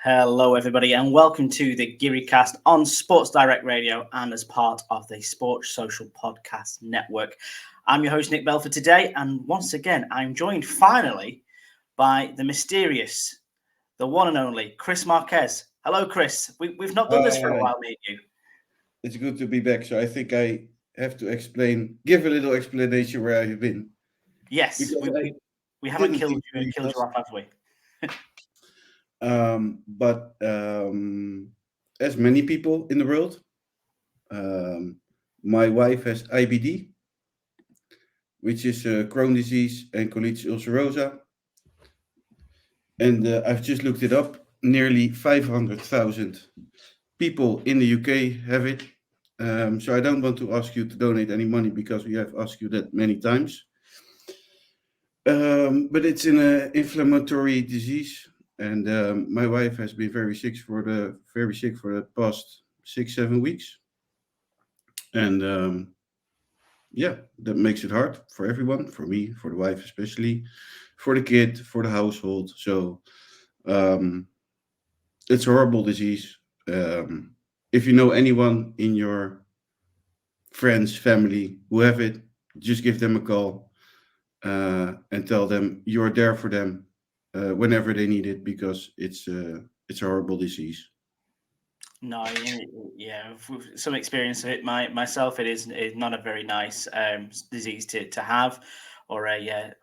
Hello, everybody, and welcome to the GearyCast on Sports Direct Radio and as part of the Sports Social Podcast Network. I'm your host, Nick Belford, today, and once again, I'm joined finally by the mysterious, the one and only Chris Marquez. Hello, Chris. We've not done this for a while, me and you. It's good to be back. So I think I have to give a little explanation where I've been. Yes, we haven't killed you off, have we? But as many people in the world, my wife has IBD, which is Crohn's disease and colitis ulcerosa. And I've just looked it up. Nearly 500,000 people in the UK have it. So I don't want to ask you to donate any money because we have asked you that many times. But it's an inflammatory disease, and my wife has been very sick for the past 6-7 weeks, and that makes it hard for everyone, for me, for the wife especially, for the kid, for the household. So it's a horrible disease. If you know anyone in your friends, family who have it, just give them a call. And tell them you're there for them whenever they need it, because it's a horrible disease. No, yeah, some experience of it myself. It is not a very nice disease to have, or a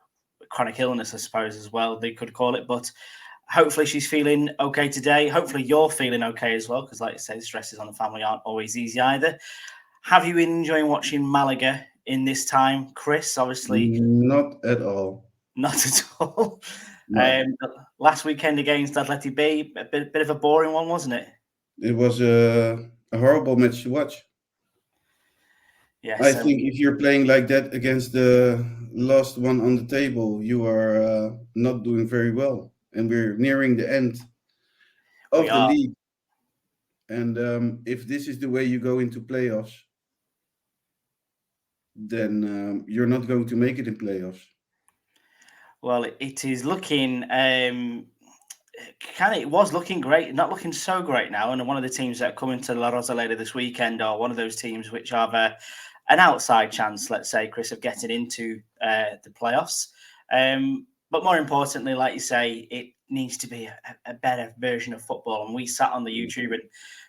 chronic illness, I suppose, as well, they could call it. But hopefully she's feeling okay today. Hopefully you're feeling okay as well, because like I say, the stresses on the family aren't always easy either. Have you been enjoying watching Malaga in this time, Chris? Obviously, not at all. Not at all. No. Last weekend against Athletic B, a bit of a boring one, wasn't it? It was a horrible match to watch. Yes, I think if you're playing like that against the last one on the table, you are not doing very well. And we're nearing the end of the league. And if this is the way you go into playoffs, then you're not going to make it in playoffs. Well, it is looking it was looking great, not looking so great now. And one of the teams that are coming to La Rosaleda this weekend are one of those teams which have an outside chance, let's say, Chris, of getting into the playoffs. But more importantly, like you say, it needs to be a better version of football. And we sat on the YouTube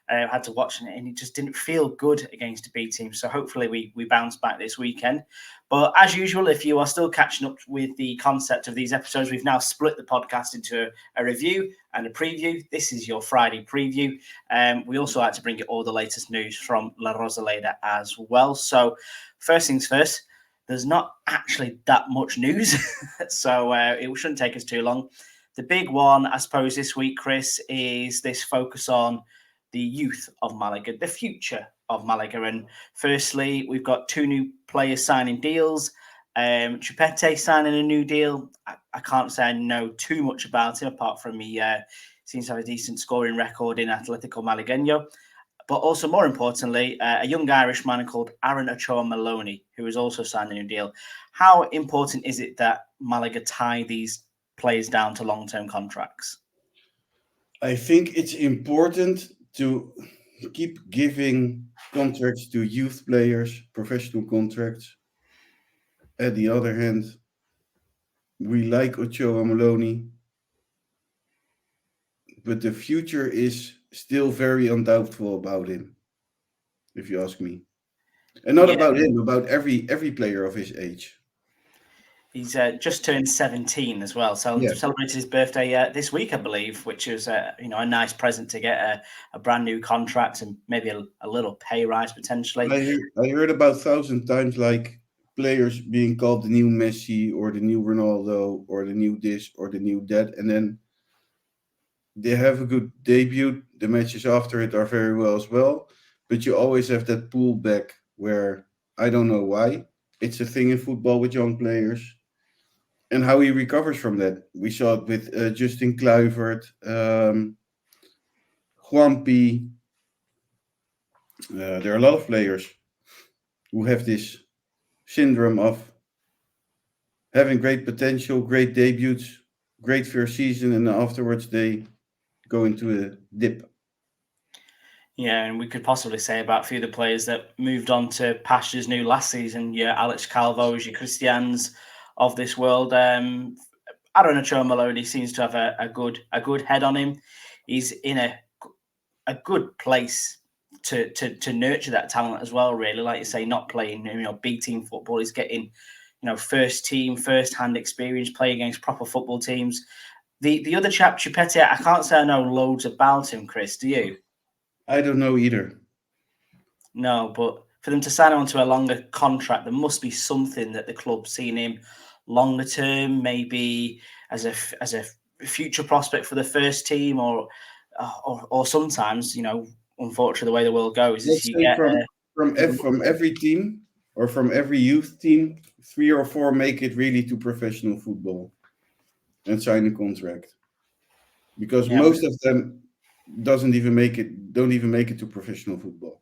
and had to watch it, and it just didn't feel good against a B team. So hopefully we bounce back this weekend. But as usual, if you are still catching up with the concept of these episodes, we've now split the podcast into a review and a preview. This is your Friday preview. We also like to bring you all the latest news from La Rosaleda as well. So first things first, there's not actually that much news, so it shouldn't take us too long. The big one, I suppose, this week, Chris, is this focus on the youth of Malaga, the future of Malaga. And firstly, we've got 2 new players signing deals. Chupete signing a new deal. I can't say I know too much about him, apart from he seems to have a decent scoring record in Atletico Malagueño. But also, more importantly, a young Irishman called Aaron Ochoa-Maloney, who has also signed a new deal. How important is it that Malaga tie these players down to long-term contracts? I think it's important to keep giving contracts to youth players, professional contracts. At the other hand, we like Ochoa-Maloney, but the future is still very undoubtful about him, if you ask me. And not about him, about every player of his age. He's just turned 17 as well, so celebrated his birthday this week, I believe, which is a nice present to get a brand new contract and maybe a little pay rise potentially. I heard about 1,000 times like players being called the new Messi or the new Ronaldo or the new this or the new that, and then they have a good debut. The matches after it are very well as well, but you always have that pullback where I don't know why. It's a thing in football with young players. And how he recovers from that. We saw it with Justin Kluivert, Juanpi. There are a lot of players who have this syndrome of having great potential, great debuts, great first season, and afterwards they go into a dip. Yeah, and we could possibly say about a few of the players that moved on to pastures new last season. Your Alex Calvo's, your Christians of this world. Aaron Ochoa Maloney seems to have a good head on him. He's in a good place to nurture that talent as well. Really, like you say, not playing B team football. He's getting first team, first hand experience, playing against proper football teams. The other chap, Chupete, I can't say I know loads about him. Chris, do you? I don't know either. No, but for them to sign on to a longer contract, there must be something that the club's seen him longer term, maybe as a future prospect for the first team, or sometimes, unfortunately, the way the world goes is Let's you say get from every team or from every youth team, 3 or 4 make it really to professional football and sign a contract. Because yeah. most of them don't even make it to professional football.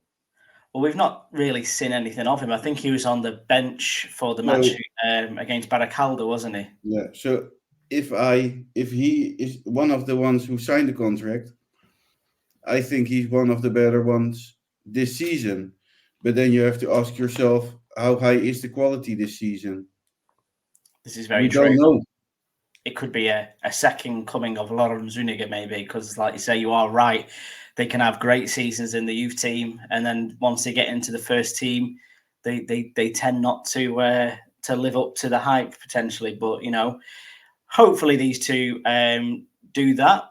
Well, we've not really seen anything of him. I think he was on the bench for the match So against Baracaldo, wasn't he? yeah, so if he is one of the ones who signed the contract, I think he's one of the better ones this season. But then you have to ask yourself, how high is the quality this season? This is We very don't true. know. It could be a second coming of Lauren Zuniga, maybe, because, like you say, you are right. They can have great seasons in the youth team, and then once they get into the first team, they tend not to live up to the hype potentially. But hopefully these two do that.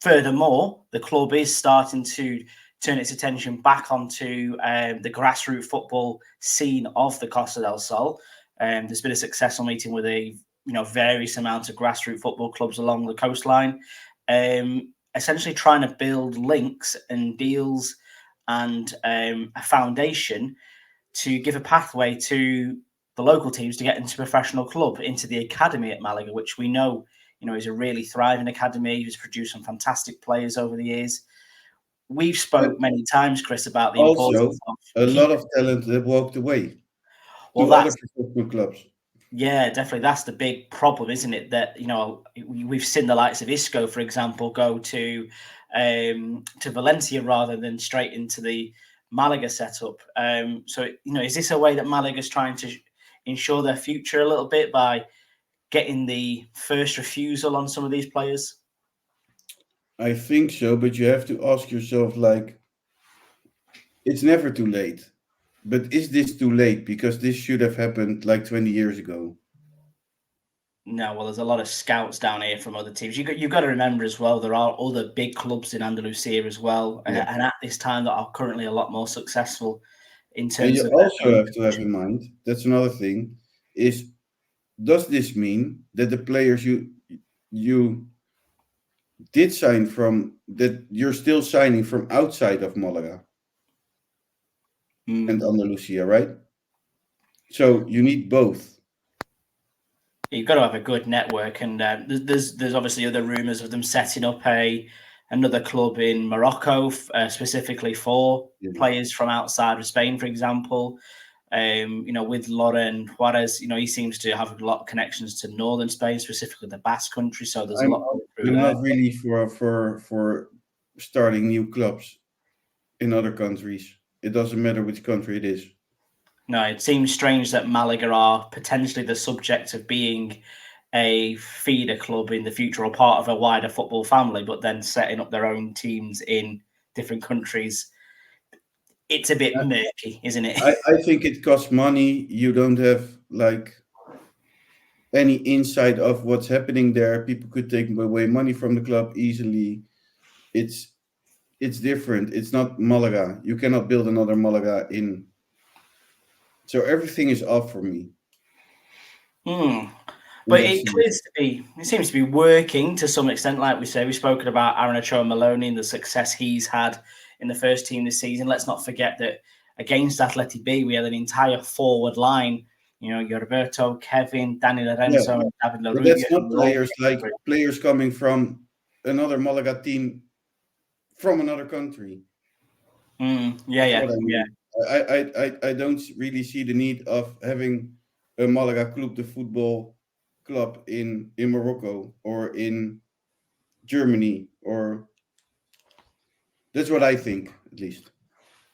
Furthermore, the club is starting to turn its attention back onto the grassroots football scene of the Costa del Sol. There's been a successful meeting with a various amounts of grassroots football clubs along the coastline, essentially trying to build links and deals and a foundation to give a pathway to the local teams to get into professional club, into the academy at Malaga, which we know, is a really thriving academy who's produced some fantastic players over the years. We've But spoke many times, Chris, about the also, importance of a lot keeping. of talent that walked away Well, to other that's professional clubs. Yeah, definitely. That's the big problem, isn't it? That we've seen the likes of Isco, for example, go to Valencia rather than straight into the Malaga setup. So is this a way that Malaga's trying to ensure their future a little bit by getting the first refusal on some of these players? I think so, but you have to ask yourself, like, it's never too late. But is this too late? Because this should have happened like 20 years ago. No, well, there's a lot of scouts down here from other teams. You've got to remember as well, there are other big clubs in Andalusia as well, Yeah. and at this time that are currently a lot more successful in And terms you of their also own. have to have in mind, that's another thing, is does this mean that the players you did sign from that you're still signing from outside of Malaga and Andalusia, right? So you need both. You've got to have a good network, and there's obviously other rumours of them setting up another club in Morocco, specifically for Yeah. players from outside of Spain, for example. With Loren Juarez, he seems to have a lot of connections to northern Spain, specifically the Basque Country. So there's a lot going through I'm there. not really for starting new clubs in other countries. It doesn't matter which country it is. No, it seems strange that Malaga are potentially the subject of being a feeder club in the future or part of a wider football family, but then setting up their own teams in different countries. It's a bit murky, isn't it? I think it costs money. You don't have like any insight of what's happening there. People could take away money from the club easily. It's it's different. It's not Malaga. You cannot build another Malaga in. So everything is off for me Hmm. in But that it sense. seems to be working to some extent. Like we say, we've spoken about Aaron Ochoa Maloney and the success he's had in the first team this season. Let's not forget that against Atleti B, we had an entire forward line. Roberto, Kevin, Danny Yeah, Lorenzo, and David but LaRubia. that's not players like players coming from another Malaga team from another country. That's Yeah. what I mean. I don't really see the need of having a Malaga Club de Football club in Morocco or in Germany or That's what I think, at least.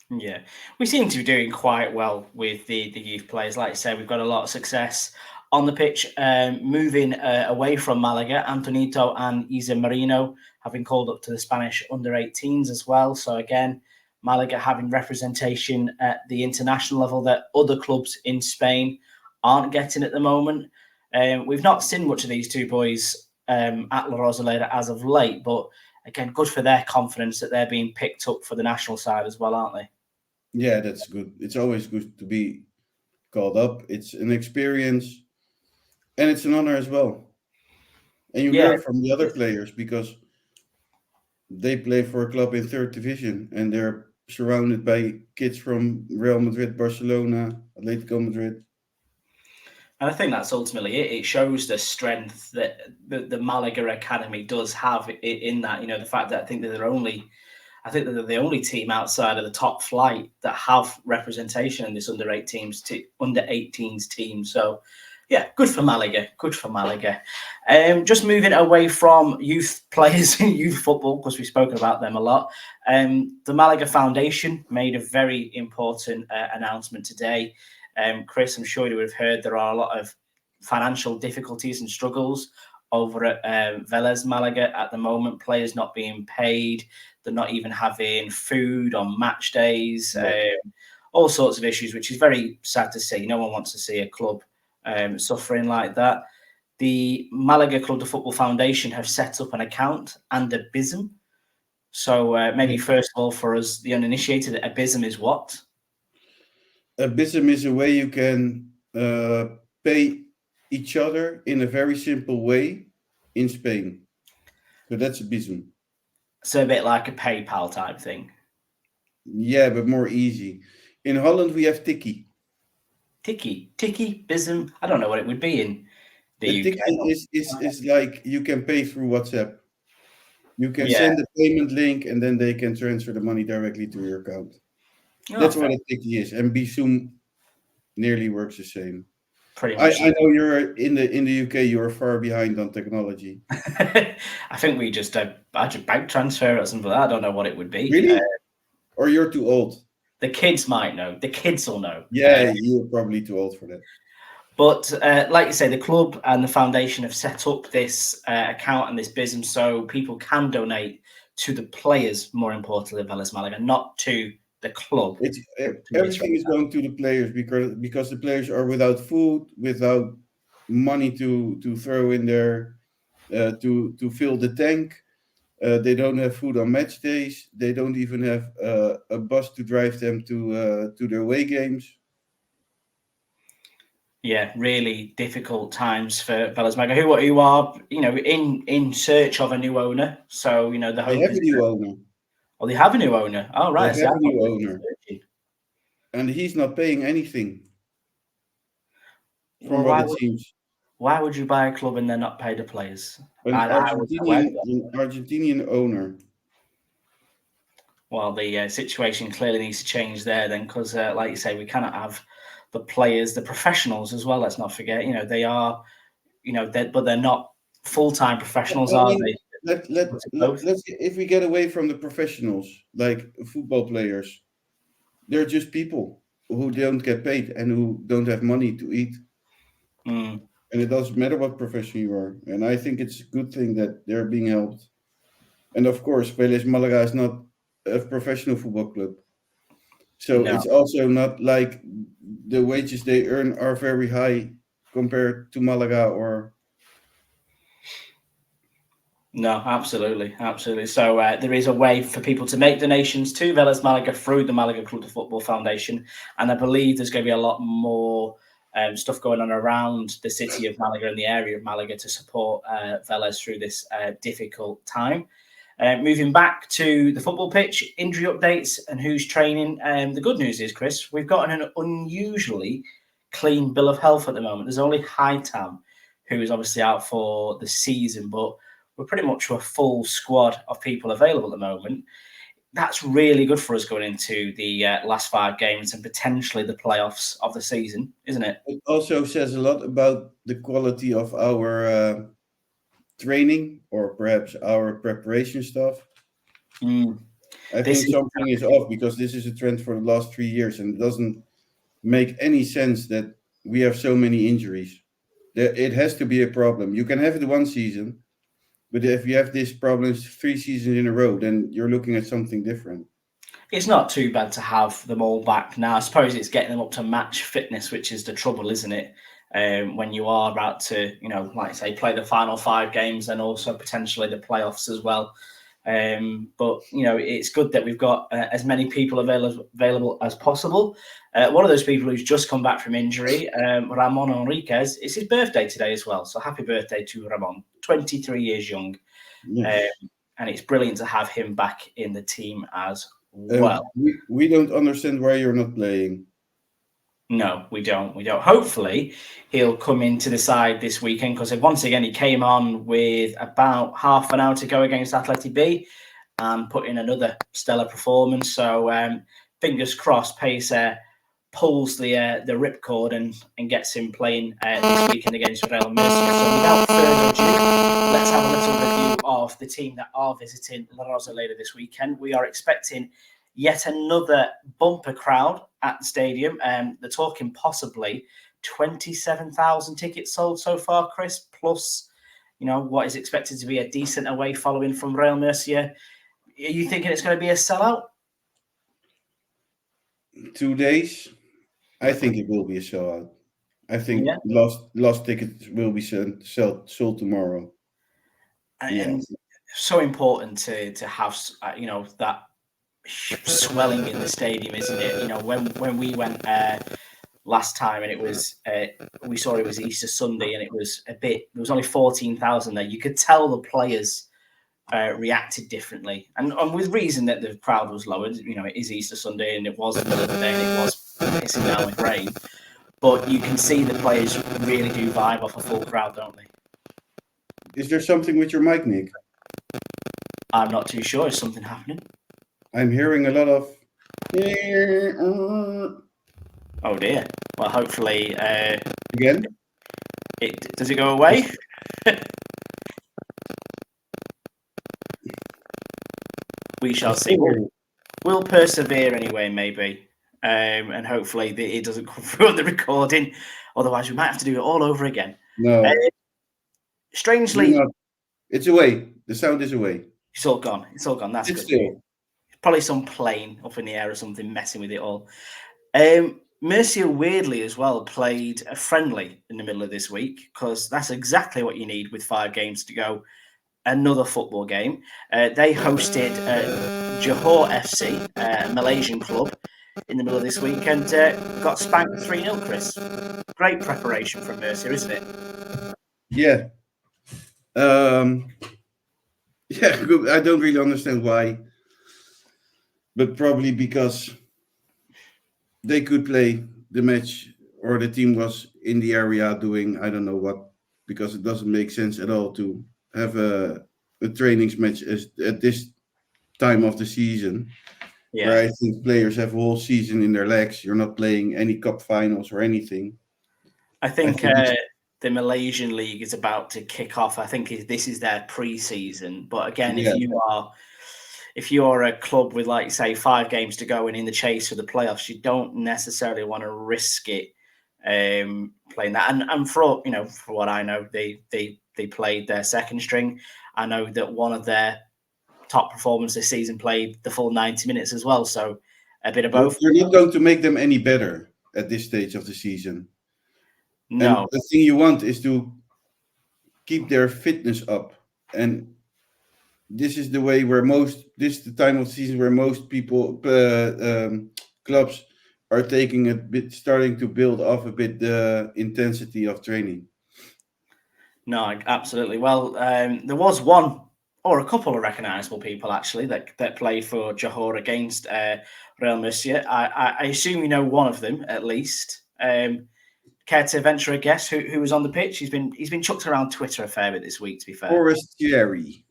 Yeah, we seem to be doing quite well with the youth players. Like I say, we've got a lot of success on the pitch. Moving away from Malaga, Antonito and Isa Marino have been called up to the Spanish under-18s as well. So again, Malaga having representation at the international level that other clubs in Spain aren't getting at the moment. We've not seen much of these two boys at La Rosaleda as of late, but again, good for their confidence that they're being picked up for the national side as well, aren't they? Yeah, that's good. It's always good to be called up. It's an experience and it's an honor as well. And you Yeah, learn from the other players because they play for a club in third division and they're surrounded by kids from Real Madrid, Barcelona, Atletico Madrid. and I think that's ultimately it. It shows the strength that the Malaga academy does have in that. You know, the fact that I think that they're the only team outside of the top flight that have representation in this under 18s team. So, yeah, good for Malaga. Good for Malaga. Just moving away from youth players in youth football, because we've spoken about them a lot. The Malaga Foundation made a very important announcement today. Chris, I'm sure you would have heard there are a lot of financial difficulties and struggles over at Vélez Malaga at the moment. Players not being paid. They're not even having food on match days. All sorts of issues, which is very sad to see. No one wants to see a club suffering like that. The Malaga Club de Football Foundation have set up an account and a BISM. So maybe first of all, for us, the uninitiated, a BISM is what? A BISM is a way you can pay each other in a very simple way in Spain. So that's a BISM. So a bit like a PayPal type thing. Yeah, but more easy. In Holland, we have Tikkie. Tikkie, BISM. I don't know what it would be in the A UK. Tikkie is like you can pay through WhatsApp. You can Yeah. send a payment link and then they can transfer the money directly to your account. That's what a Tikkie is. And Bizum nearly works the same. Pretty much. I know you're in the UK. You're far behind on technology. I think we just bank transfer or something. I don't know what it would be. Really? Or you're too old? The kids might know. The kids will know. Yeah, you're probably too old for that. But like you say, the club and the foundation have set up this account and this business so people can donate to the players, more importantly, Vélez Malaga, not to the club. Everything is going to the players because the players are without food, without money to throw in there to fill the tank. They don't have food on match days. They don't even have a bus to drive them to their away games. Yeah, really difficult times for Vélez Malaga, who are in search of a new owner. So the hope they have is a new owner. Oh, they have a new owner. Oh, right. They have a new owner, and he's not paying anything. From what it seems. Why would you buy a club and they're not pay the players? An Argentinian owner. Well, the situation clearly needs to change there then, because, like you say, we cannot have the players, the professionals as well. Let's not forget, they are, but they're not full-time professionals, are they? Let's if we get away from the professionals, like football players, they're just people who don't get paid and who don't have money to eat. And it doesn't matter what profession you are. And I think it's a good thing that they're being helped. And of course, Vélez Malaga is not a professional football club. So it's also not like the wages they earn are very high compared to Malaga or... No, absolutely. So there is a way for people to make donations to Vélez Malaga through the Malaga Club de Football Foundation. And I believe there's going to be a lot more stuff going on around the city of Malaga and the area of Malaga to support Vélez through this difficult time. Moving back to the football pitch, injury updates and who's training. The good news is, Chris, we've got an unusually clean bill of health at the moment. There's only Hightown, who is obviously out for the season, but we're pretty much a full squad of people available at the moment. That's really good for us going into the last 5 games and potentially the playoffs of the season, isn't it? It also says a lot about the quality of our training or perhaps our preparation stuff. I This think is something is off because this is a trend for the last 3 years, and it doesn't make any sense that we have so many injuries. It has to be a problem. You can have it one season, but if you have these problems 3 seasons in a row, then you're looking at something different. it's not too bad to have them all back now. I suppose it's getting them up to match fitness, which is the trouble, isn't it? When you are about to, like I say, play the final 5 games and also potentially the playoffs as well. But it's good that we've got as many people available as possible. One of those people who's just come back from injury, Ramon Enriquez, it's his birthday today as well. So happy birthday to Ramon, 23 years young. Yes. And it's brilliant to have him back in the team as well. We don't understand why you're not playing. No, we don't. Hopefully, he'll come into the side this weekend because once again, he came on with about half an hour to go against Atleti B and put in another stellar performance. So fingers crossed, Pace pulls the ripcord and gets him playing this weekend against Real Murcia. So without further ado, let's have a little review of the team that are visiting La Rosaleda this weekend. We are expecting yet another bumper crowd at the stadium. They're talking possibly 27,000 tickets sold so far, Chris, plus what is expected to be a decent away following from Real Murcia. Are you thinking it's going to be a sellout? 2 days, I think it will be a sellout. I think lost tickets will be sold tomorrow. And so important to have that swelling in the stadium, isn't it? When we went last time and it was we saw it was Easter Sunday and it was there was only 14,000 there. You could tell the players reacted differently and with reason that the crowd was lowered. It is Easter Sunday and it was the middle of the day and it was pissing down with rain, but you can see the players really do vibe off a full crowd, don't they? Is there something with your mic, Nick? I'm not too sure. Is something happening? I'm hearing a lot of. Oh dear. Well, hopefully. Again? Does it go away? We shall see. We'll persevere anyway, maybe. And hopefully it doesn't come through on the recording. Otherwise, we might have to do it all over again. No. Strangely. It's away. The sound is away. It's all gone. That's it's good. Still. Probably some plane up in the air or something messing with it all. Murcia, weirdly as well, played a friendly in the middle of this week because that's exactly what you need with 5 games to go. Another football game. They hosted Johor FC, a Malaysian club, in the middle of this week and got spanked 3-0, Chris. Great preparation from Murcia, isn't it? Yeah. Yeah, I don't really understand why. But probably because they could play the match or the team was in the area doing I don't know what, because it doesn't make sense at all to have a trainings match at this time of the season. Yeah. Where I think players have a whole season in their legs. You're not playing any cup finals or anything. I think the Malaysian league is about to kick off. I think this is their pre-season. But again, if you are a club with, like, say, 5 games to go and in the chase for the playoffs, you don't necessarily want to risk it playing that. And for what I know, they played their second string. I know that one of their top performers this season played the full 90 minutes as well. So a bit of both. You're not going to make them any better at this stage of the season. No. And the thing you want is to keep their fitness up. And this is the way where this is the time of the season where most people, clubs are taking a bit, starting to build off a bit the intensity of training. No, absolutely. Well, there was one or a couple of recognisable people actually that played for Johor against Real Murcia. I assume you know one of them at least. Care to venture a guess who was on the pitch? He's been chucked around Twitter a fair bit this week, to be fair. Forestieri.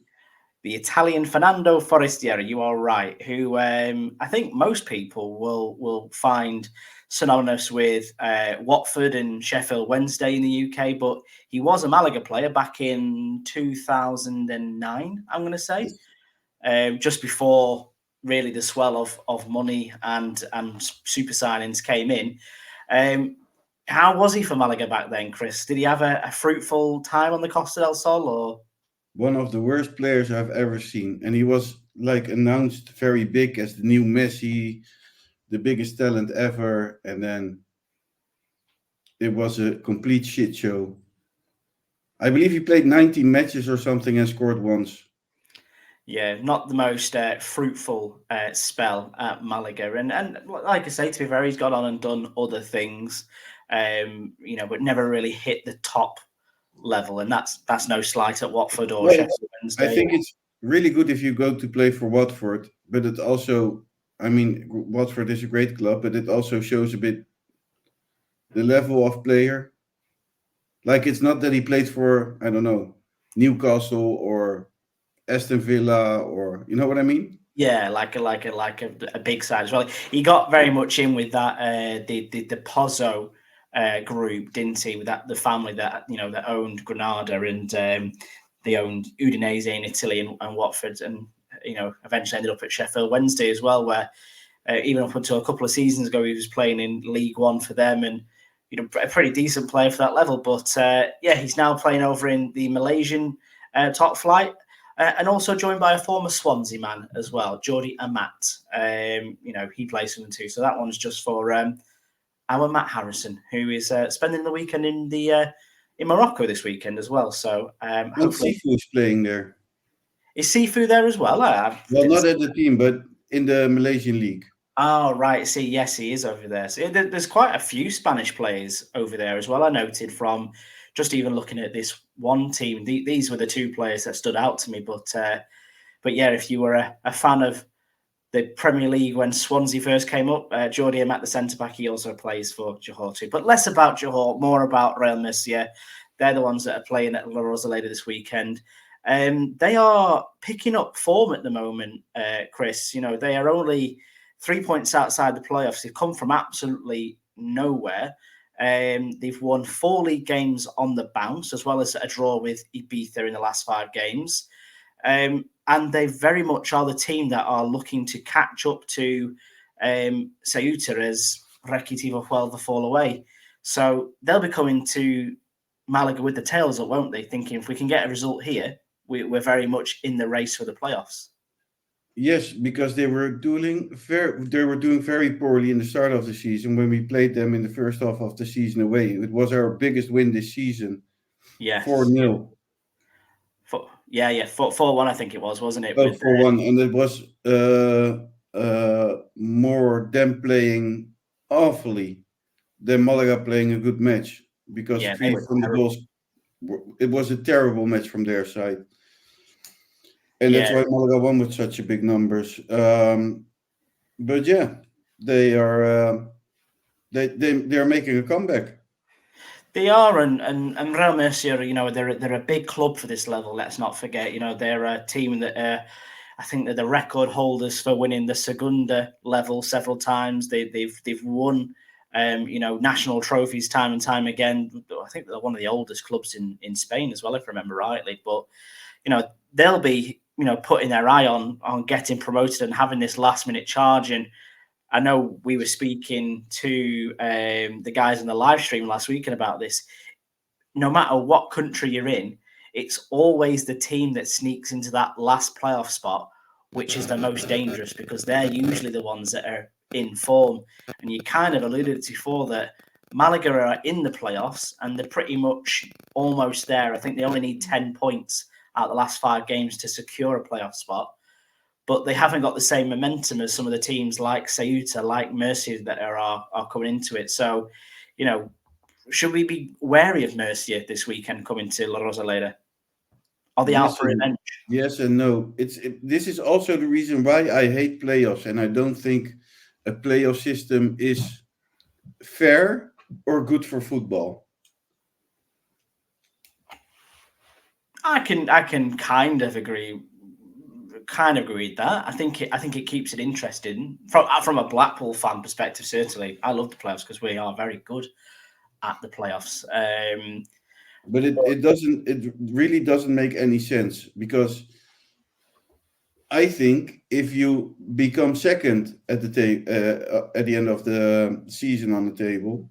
The Italian Fernando Forestieri, you are right, who I think most people will find synonymous with Watford and Sheffield Wednesday in the UK, but he was a Malaga player back in 2009, I'm going to say, just before really the swell of money and super signings came in. How was he for Malaga back then, Chris? Did he have a fruitful time on the Costa del Sol, or? One of the worst players I've ever seen, and he was like announced very big as the new Messi, the biggest talent ever, and then it was a complete shit show. I believe he played 19 matches or something and scored once. Yeah, not the most fruitful spell at Malaga, and like I say, to be fair, he's gone on and done other things, but never really hit the top level, and that's no slight at Watford or Well, Sheffield I Wednesday. think it's really good if you go to play for Watford, but it also, I mean, Watford is a great club, but it also shows a bit the level of player. Like it's not that he played for, I don't know, Newcastle or Aston Villa, or you know what I mean? Yeah, like a big side as well. He got very much in with that the Pozzo group, didn't he? With that the family that owned Granada, and they owned Udinese in Italy, and Watford, and eventually ended up at Sheffield Wednesday as well, where even up until a couple of seasons ago he was playing in League One for them, and a pretty decent player for that level. But he's now playing over in the Malaysian top flight. And also joined by a former Swansea man as well, Jordi Amat. He plays for them too. So that one's just for our Matt Harrison, who is spending the weekend in Morocco this weekend as well. So And hopefully, Sifu is playing there. is Sifu there as well? Well, not at the team, but in the Malaysian league. Oh, right. See, yes, he is over there. So there's quite a few Spanish players over there as well. I noted from just even looking at this one team. These were the two players that stood out to me. But yeah, if you were a fan of the Premier League when Swansea first came up, Jordi Amat, the centre back, he also plays for Johor too. But less about Johor, more about Real Murcia. They're the ones that are playing at La Rosaleda this weekend. They are picking up form at the moment, Chris. They are only 3 points outside the playoffs. They've come from absolutely nowhere. They've won 4 league games on the bounce, as well as a draw with Ibiza in the last 5 games. And they very much are the team that are looking to catch up to Ceuta as Recreativo Huelva fall away. So they'll be coming to Malaga with the tails up, won't they? Thinking if we can get a result here, we're very much in the race for the playoffs. Yes, because they were doing very poorly in the start of the season when we played them in the first half of the season away. It was our biggest win this season. Yes. 4-0. 4-1, I think it was, wasn't it? Oh, 4-1. And it was more them playing awfully than Malaga playing a good match. Because they were from the terrible. goals, it was a terrible match from their side. And that's why Malaga won with such a big numbers. But yeah, they are they're making a comeback. They are, and Real Murcia, they're a big club for this level. Let's not forget, they're a team that I think they're the record holders for winning the Segunda level several times. They've won, national trophies time and time again. I think they're one of the oldest clubs in Spain as well, if I remember rightly. But they'll be putting their eye on getting promoted and having this last minute charge. And I know we were speaking to the guys in the live stream last weekend about this. No matter what country you're in, it's always the team that sneaks into that last playoff spot, which is the most dangerous, because they're usually the ones that are in form. And you kind of alluded to before that Malaga are in the playoffs and they're pretty much almost there. I think they only need 10 points out of the last 5 games to secure a playoff spot. But they haven't got the same momentum as some of the teams like Ceuta, like Murcia that are coming into it. So, should we be wary of Murcia this weekend coming to La Rosaleda? Are they out for revenge? Yes and no. This is also the reason why I hate playoffs, and I don't think a playoff system is fair or good for football. I can kind of agree with that. I think it keeps it interesting from a Blackpool fan perspective. Certainly, I love the playoffs because we are very good at the playoffs. But it really doesn't make any sense, because I think if you become second at at the end of the season on the table,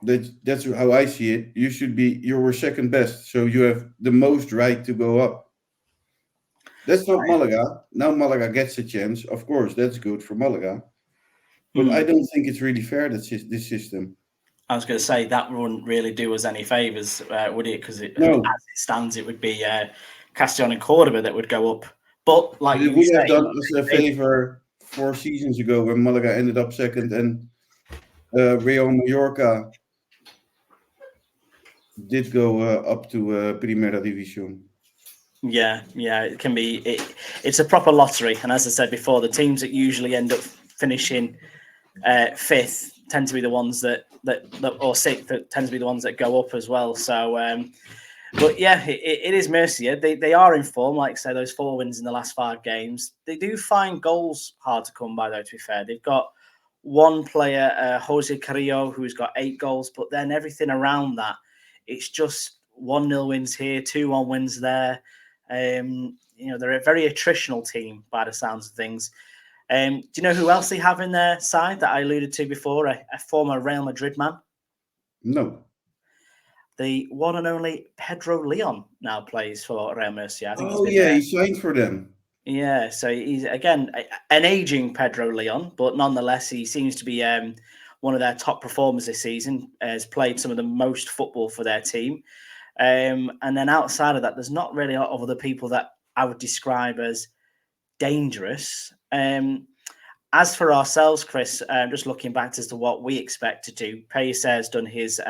that's how I see it. You were second best, so you have the most right to go up. That's not Malaga. Now Malaga gets a chance. Of course, that's good for Malaga, but I Hmm. don't think it's really fair that this system. I was going to say that wouldn't really do us any favors, would it? Because as No, it stands, it would be Castellon and Cordoba that would go up. But but like it you would have say, done us a favor 4 seasons ago when Malaga ended up second and Real Mallorca did go up to Primera División. yeah, it can be. It's a proper lottery, and as I said before, the teams that usually end up finishing fifth tend to be the ones that or sixth that tend to be the ones that go up as well. So, but yeah, it is Murcia. They are in form, like I say, those 4 wins in the last 5 games. They do find goals hard to come by, though. To be fair, they've got one player, Jose Carrillo, who's got 8 goals, but then everything around that, it's just 1-0 wins here, 2-1 wins there. They're a very attritional team by the sounds of things. Do you know who else they have in their side that I alluded to before? A former Real Madrid man. No. The one and only Pedro Leon now plays for Real Murcia. I think he's Oh been yeah, there. he signed for them. Yeah, so he's again an aging Pedro Leon, but nonetheless, he seems to be one of their top performers this season. Has played some of the most football for their team, and then outside of that, there's not really a lot of other people that I would describe as dangerous. As for ourselves, Chris, just looking back as to what we expect to do, Pellicer has done his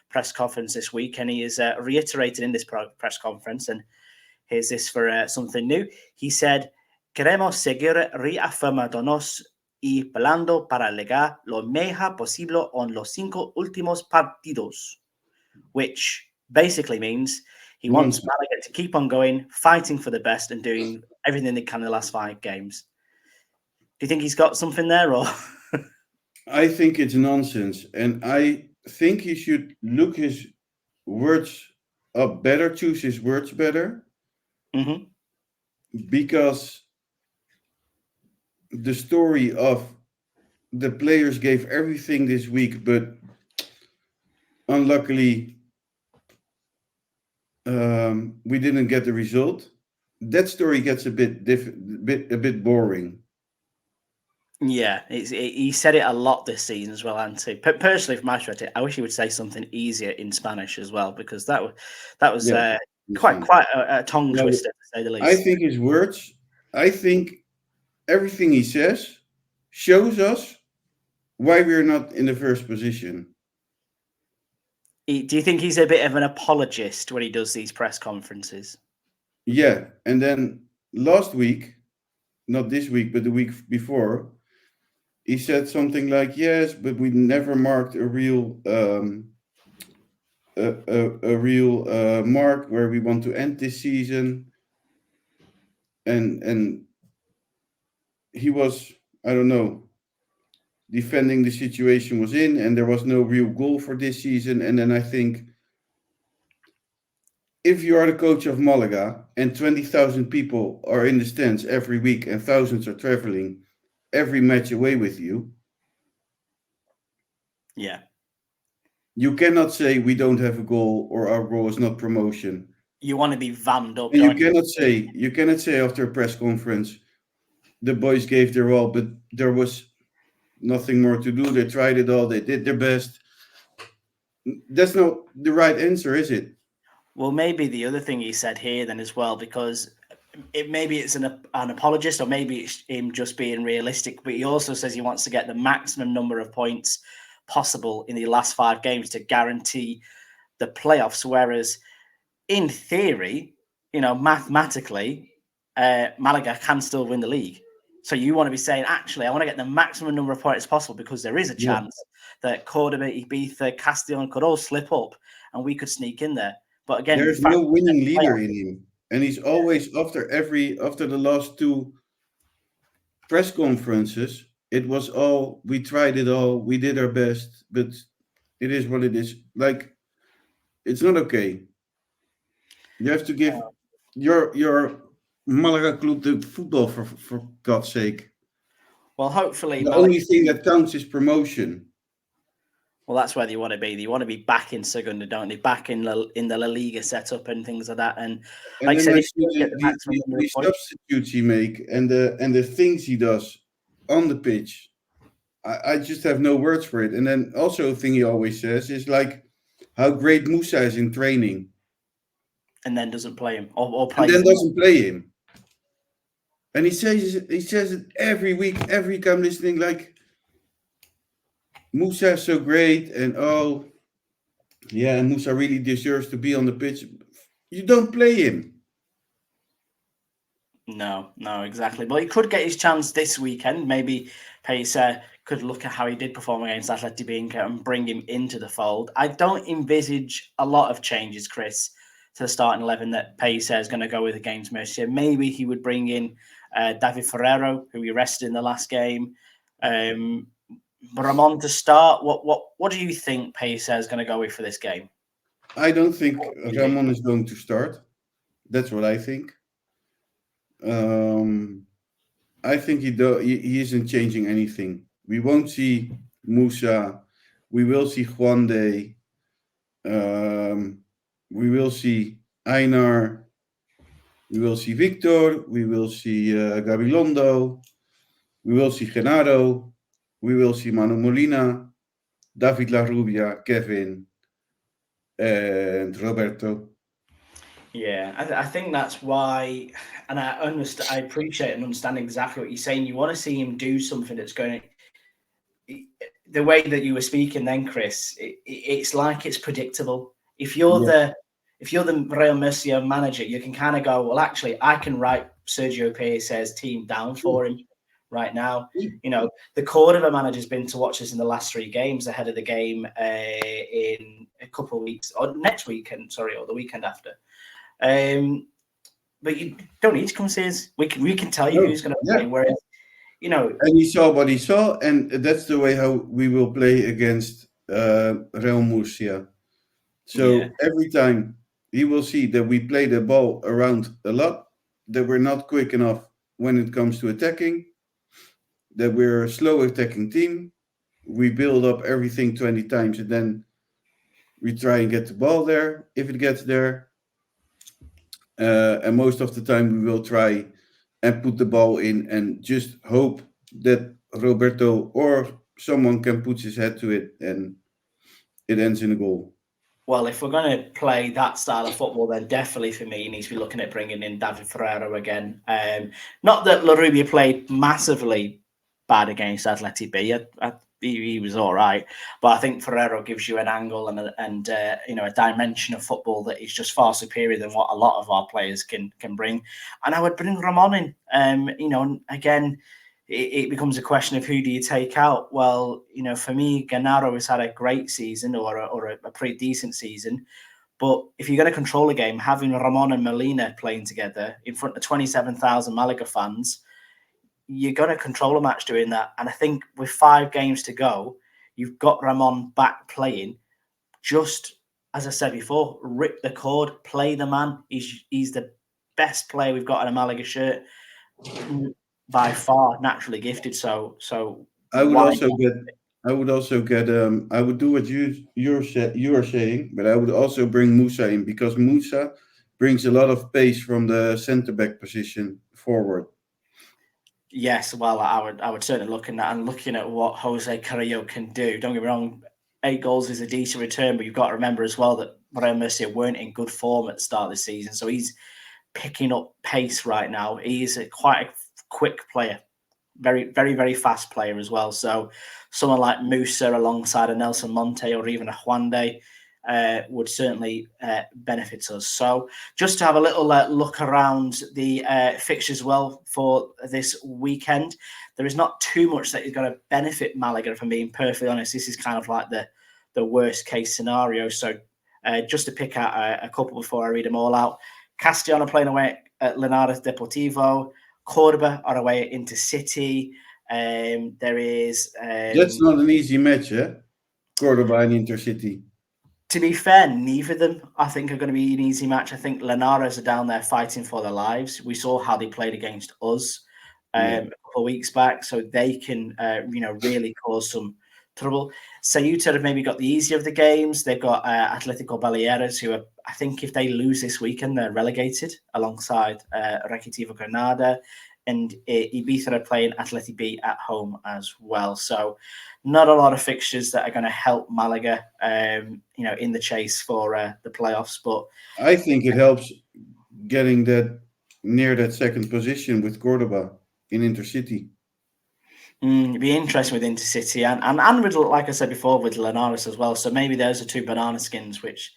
press conference this week, and he has reiterated in this press conference, and here's this for something new. He said, queremos seguir reafirmándonos y peleando para llegar lo mejor posible en los 5 últimos partidos, which basically means he wants Nonsense. Malaga to keep on going, fighting for the best and doing everything they can in the last 5 games. Do you think he's got something there, or? I think it's nonsense, and I think he should look his words up better, choose his words better, Mm-hmm. because the story of the players gave everything this week, but unluckily we didn't get the result. That story gets a bit boring. Yeah, he said it a lot this season as well, Antti. Personally, from my perspective, I wish he would say something easier in Spanish as well, because that was Yeah, quite a tongue no, twister, to say the I least. think his words. I think everything he says shows us why we're not in the first position. Do you think he's a bit of an apologist when he does these press conferences? Yeah, and then last week, not this week, but the week before, he said something like, "Yes, but we never marked a real a real mark where we want to end this season," and he was, I don't know, defending the situation was in, and there was no real goal for this season. And then I think, if you are the coach of Malaga and 20,000 people are in the stands every week and thousands are traveling every match away with you, Yeah. you cannot say we don't have a goal or our goal is not promotion. You want to be vammed up, And don't you? you cannot say after a press conference the boys gave their all, but there was nothing more to do. They tried it all, they did their best. That's not the right answer, is it? Well, maybe the other thing he said here then as well, because maybe it's an apologist, or maybe it's him just being realistic, but he also says he wants to get the maximum number of points possible in the last 5 games to guarantee the playoffs. Whereas in theory, mathematically, Malaga can still win the league. So you want to be saying, actually, I want to get the maximum number of points possible, because there is a Yeah. chance that Cordoba, Ibiza, Castellon could all slip up and we could sneak in there. But again, There's the fact no winning that leader in him. And he's always after the last 2 press conferences, it was all, we tried it all, we did our best, but it is what it is. Like, it's not okay. You have to give your Malaga Club the football for God's sake. Well, hopefully, The only thing that counts is promotion. well, that's where they want to be. They want to be back in Segunda, don't they? Back in the La Liga setup and things like that. And And like I then said, I if see you get the maximum number of the points, substitutes he make and the things he does on the pitch. I just have no words for it. And then also a thing he always says is like how great Musa is in training. and then doesn't play him or And plays then him. doesn't play him. And he says it every week, every week I'm listening, like Musa is so great, and oh yeah, and Musa really deserves to be on the pitch. You don't play him. No, exactly. But he could get his chance this weekend. Maybe Pace could look at how he did perform against Atleti Binca and bring him into the fold. I don't envisage a lot of changes, Chris, to the starting 11 that Pace is going to go with against Murcia. Maybe he would bring in David Ferrero, who he rested in the last game. But Ramon to start. What do you think Pace is going to go with for this game? I don't think Ramon is going to start. That's what I think. I think he isn't changing anything. We won't see Musa. We will see Juan Day. We will see Einar. We will see Victor. We will see Gabilondo. We will see Genaro. We will see Manu Molina, David Larrubia, Kevin, and Roberto. Yeah, I think that's why, and I understand. I appreciate and understand exactly what you're saying. You want to see him do something that's going to. The way that you were speaking then, Chris, it's like it's predictable. If you're the Real Murcia manager, you can kind of go, well, actually, I can write Sergio Pace's team down for him right now. You know, the Cordoba manager's been to watch us in the last 3 games ahead of the game in a couple of weeks, or next weekend, or the weekend after. But you don't need to come see us. We can tell you who's going to play. Whereas, you know, and he saw what he saw, and that's the way how we will play against Real Murcia. So every time he will see that we play the ball around a lot, that we're not quick enough when it comes to attacking, that we're a slow attacking team. We build up everything 20 times, and then we try and get the ball there if it gets there. And most of the time we will try and put the ball in and just hope that Roberto or someone can put his head to it and it ends in a goal. Well, if we're going to play that style of football, then definitely for me, he needs to be looking at bringing in David Ferrero again. Not that Larrubia played massively bad against Atleti B. He was all right, but I think Ferrero gives you an angle and a dimension of football that is just far superior than what a lot of our players can bring. And I would bring Ramon in. Again, it becomes a question of who do you take out? Well, for me, Genaro has had a great season or a pretty decent season. But if you're going to control a game, having Ramon and Molina playing together in front of 27,000 Malaga fans, you're going to control a match doing that. And I think with 5 games to go, you've got Ramon back playing. Just, as I said before, rip the cord, play the man. He's the best player we've got in a Malaga shirt. By far, naturally gifted. So I would also get. I would do what you are saying, but I would also bring Musa in because Musa brings a lot of pace from the centre back position forward. Yes, well, I would certainly looking at what Jose Carrillo can do. Don't get me wrong, 8 goals is a decent return, but you've got to remember as well that Real Murcia weren't in good form at the start of the season, so he's picking up pace right now. He's quite a quick player, very, very, very fast player as well. So someone like Musa alongside a Nelson Monte or even a Juan Day would certainly benefit us. So just to have a little look around the fixtures as well for this weekend, there is not too much that is going to benefit Malaga, if I'm being perfectly honest. This is kind of like the worst case scenario. So just to pick out a couple before I read them all out. Castellón playing away at Linares Deportivo. Cordoba are away at Intercity. There is... That's not an easy match, eh? Cordoba and Intercity. To be fair, neither of them, I think, are going to be an easy match. I think Linares are down there fighting for their lives. We saw how they played against us a couple of weeks back, so they can, really cause some trouble. Ceuta have maybe got the easier of the games. They've got Atletico Baleares, who are, I think, if they lose this weekend, they're relegated alongside Recreativo Granada. And Ibiza are playing Atleti B at home as well. So not a lot of fixtures that are going to help Malaga, in the chase for the playoffs. But I think it helps getting that near that second position with Cordoba in Intercity. It'd be interesting with Intercity and with, like I said before, with Linares as well. So maybe those are two banana skins, which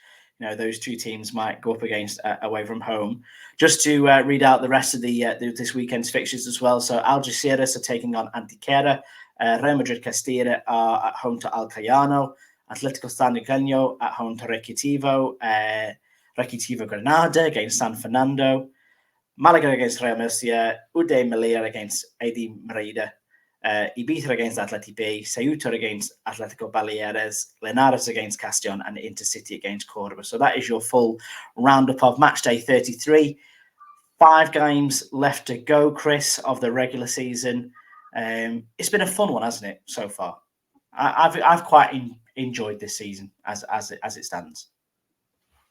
those two teams might go up against away from home. Just to read out the rest of this weekend's fixtures as well. So Algeciras are taking on Antequera. Real Madrid Castilla are at home to Alcayano. Atletico San Nicolino at home to Recreativo. Recreativo Granada against San Fernando. Malaga against Real Murcia. Ude Melilla against AD Merida. Ibiza against Atleti B, Ceuta against Atletico Baleares, Linares against Castellón, and Intercity against Cordoba. So that is your full roundup of match day 33. 5 games left to go, Chris, of the regular season. It's been a fun one, hasn't it, so far? I've quite enjoyed this season as it stands.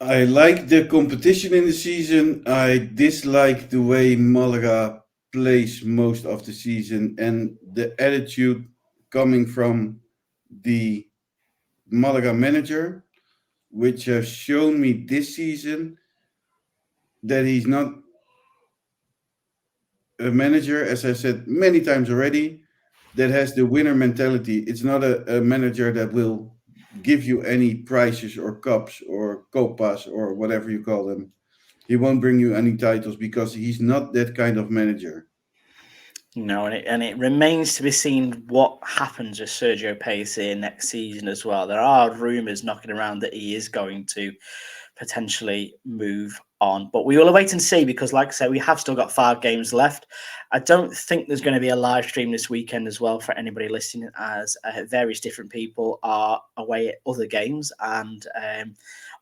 I like the competition in the season. I dislike the way Malaga plays most of the season and the attitude coming from the Malaga manager, which has shown me this season that he's not a manager, as I said many times already, that has the winner mentality. It's not a manager that will give you any prizes or cups or copas or whatever you call them. He won't bring you any titles because he's not that kind of manager. No, and it remains to be seen what happens with Sergio Pellicer next season as well. There are rumours knocking around that he is going to potentially move on, but we will wait and see because, like I said, we have still got 5 games left. I don't think there's going to be a live stream this weekend as well for anybody listening, as various different people are away at other games and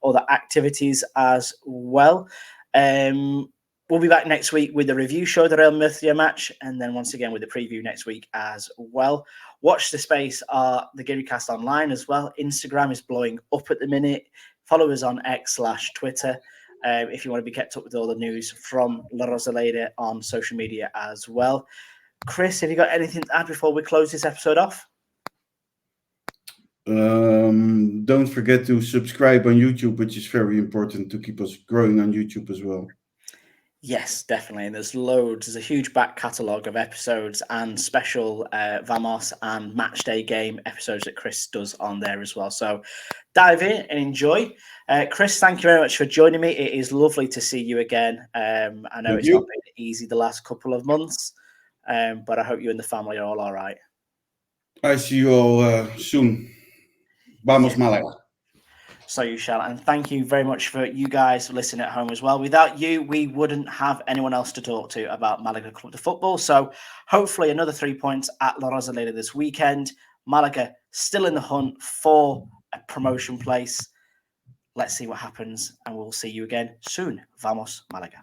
other activities as well. We'll be back next week with the review show, the Real Murcia match, and then once again with the preview next week as well. Watch the space, the Gearycast online as well. Instagram is blowing up at the minute. Follow us on X/Twitter if you want to be kept up with all the news from La Rosaleda on social media as well. Chris, have you got anything to add before we close this episode off? Don't forget to subscribe on YouTube, which is very important to keep us growing on YouTube as well. Yes, definitely. And there's loads. There's a huge back catalogue of episodes and special Vamos and Matchday game episodes that Chris does on there as well. So dive in and enjoy. Chris, thank you very much for joining me. It is lovely to see you again. I know it's not been easy the last couple of months, but I hope you and the family are all right. I see you all soon. Vamos, Malaga. So you shall. And thank you very much for you guys listening at home as well. Without you, we wouldn't have anyone else to talk to about Malaga Club de Football. So hopefully another 3 points at La Rosaleda this weekend. Malaga still in the hunt for a promotion place. Let's see what happens. And we'll see you again soon. Vamos, Malaga.